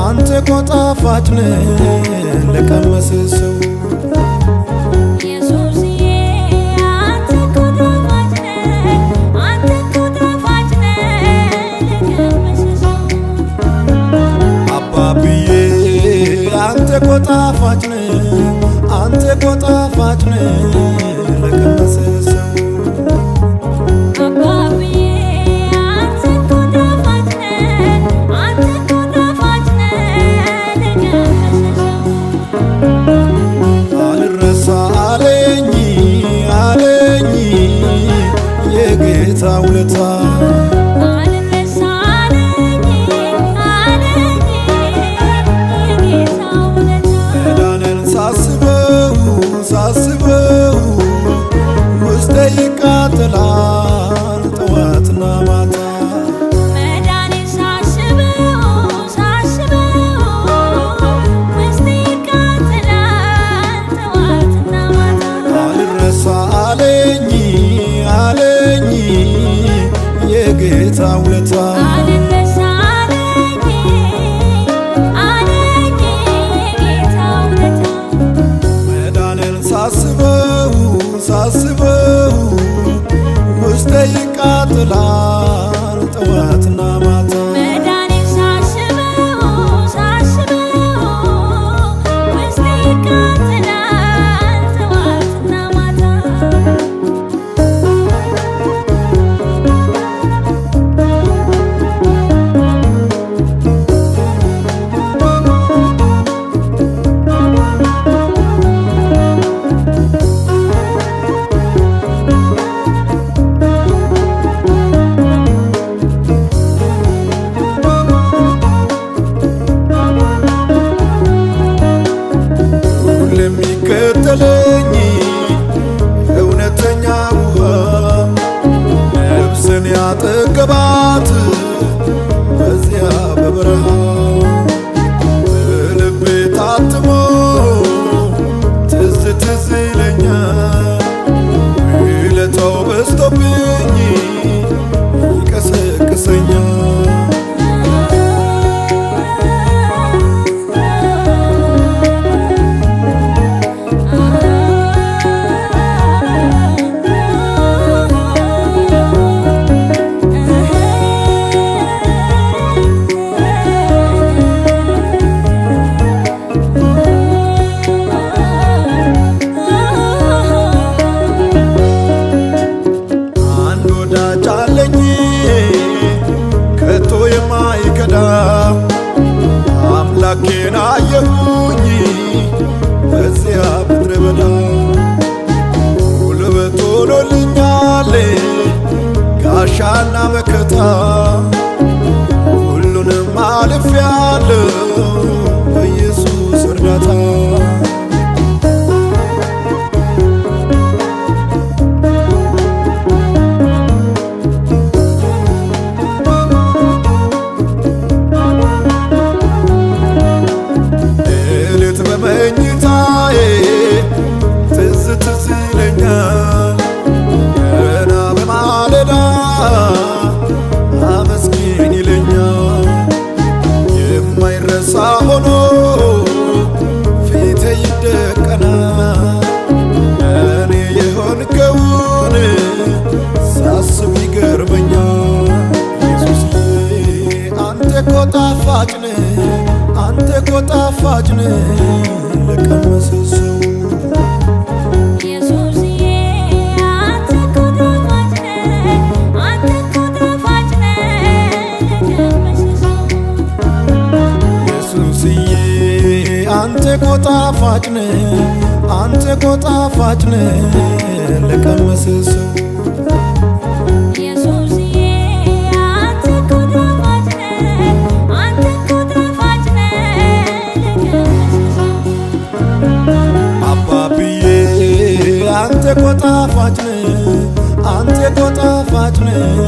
አንተ እኮ ጣፋጭ ነህ ለቀመሰ ሰው ኢየሱስዬ አንተ እኮ ጣፋጭ ነህ፣ አንተ እኮ ጣፋጭ ነህ ለቀመሰ ሰው። አባብዬ አንተ እኮ ጣፋጭ ነህ፣ አንተ እኮ ጣፋጭ ነህ ለቀመሰ ሰው የጌታ ውለታ አልረሳ አለኝ አለኝ የጌታ ውለታ መዳንን ሳስበው ሳስበው ውስጤ ይቃጠላል ጠዋትና ማታ መዳኔን ሳስበው ሳስበው ውስጤ ይቃጠላል ጠዋትና ማታ አልረሳ አለኝ አለኝ የጌታ ውለታ አልረሳ አለኝ አለኝ የጌታ ውለታ መዳንን ሳስበው ሳስበው ውስጤ ይቃጠላል ጠዋትና ማታ መዳኔን ሳስበው ሳስበው ውስጤ ይቃጠላል ጠዋትና ማታ የሚከተለኝ እውነተኛ ውሃ ነፍስን ያጠገባት በዚያ በበረሃ በልቤ ታትሞ ትዝ ትዝ ይለኛል ውለታው በዝቶብኝ ይቀሰቅሰኛል አምላኬን አየሁኝ በዚያ ምድረ በዳ ጉልበት ሆኖልኛል ጋሻና መከታ ሁሉንም አልፌአለሁ በኢየሱስ እርዳታ በመኝታዬ ትዝ ትዝ ይለኛል ገና በማለዳ አመስግን ይለኛል የማይረሳ ሆኖ ፊቴ ይደቀናል እኔ የሆንከውን ሳስብ ይገርመኛል ኢየሱስዬ አንተ እኮ ጣፋጭ ነህ አንተ እኮ ጣፋጭ ነህ ለቀመሰ ሰው ኢየሱስዬ አንተ እኮ ጣፋጭ ነህ፣ አንተ እኮ ጣፋጭ ነህ ለቀመሰ አንተ እኮ ጣፋጭ ነህ፣ አንተ እኮ ጣፋጭ ነህ ለቀመሰ ሰው ኢየሱስዬ አንተ እኮ ጣፋጭ ነህ፣ አንተ እኮ ጣፋጭ ነህ ለቀመሰ ሰው አባብዬ አንተ እኮ ጣፋጭ ነህ፣ አንተ እኮ ጣፋጭ ነህ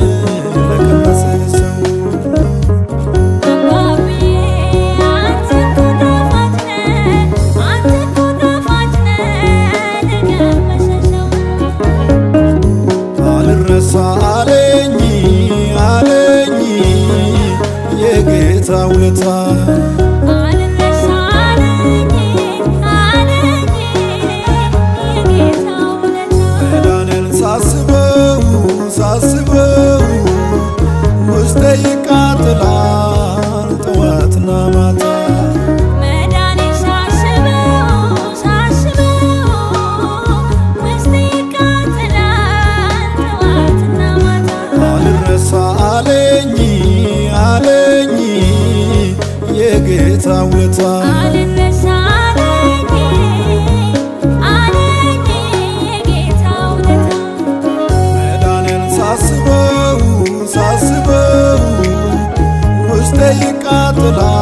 ለቀመሰ ሰው አለኝ አለኝ የጌታ ውለታ አልረሳ አለኝ አለኝ የጌታ ውለታ መዳኔን ሳስበው ሳስበው ውስጤ ይቃጥላል ጠዋትና ማታ መዳኔን ሳስበው ሳስበው ውስጤ ይቃጠላል ጠዋትና ማታ አልረሳ አለኝ አለኝ የጌታ ውለታ አልረሳ አለኝ አለኝ የጌታ ውለታ መዳኔን ሳስበው ሳስበው ውስጤ ይቃጥላል